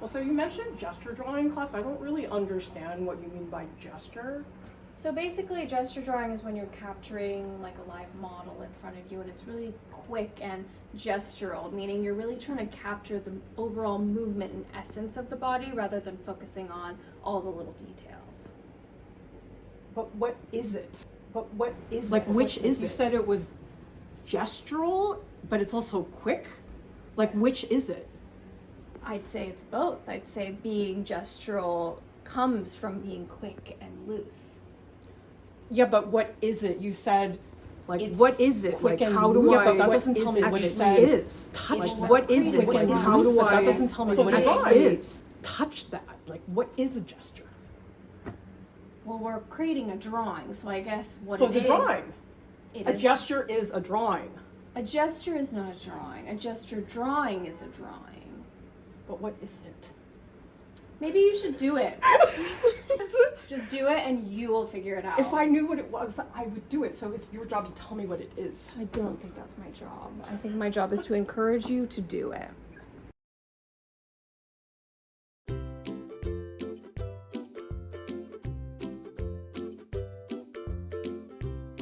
Well, so you mentioned gesture drawing class. I don't really understand what you mean by gesture. So basically, gesture drawing is when you're capturing like a live model in front of you, and it's really quick and gestural, meaning you're really trying to capture the overall movement and essence of the body rather than focusing on all the little details. But what is it? But what is Like, it? which is You it? said it was gestural, but it's also quick. Like, which is it? I'd say it's both. I'd say being gestural comes from being quick and loose. Yeah, but what is it? You said, Like, it's what is it? quick Like, and how do loose, I? but that what doesn't tell is me it what it actually said. is. Touch. It's What is it? quick Like, and how loose, do but I? that doesn't tell me so what it it actually is. is. Touch that. Like, what is a gesture? Well, we're creating a drawing, so I guess what So it it's a is- drawing. it A is- gesture is a drawing. A gesture is not a drawing. A gesture drawing is a drawing. But what is it? Maybe you should do it. Just do it and you will figure it out. If I knew what it was, I would do it. So it's your job to tell me what it is. I don't think that's my job. I think my job is to encourage you to do it.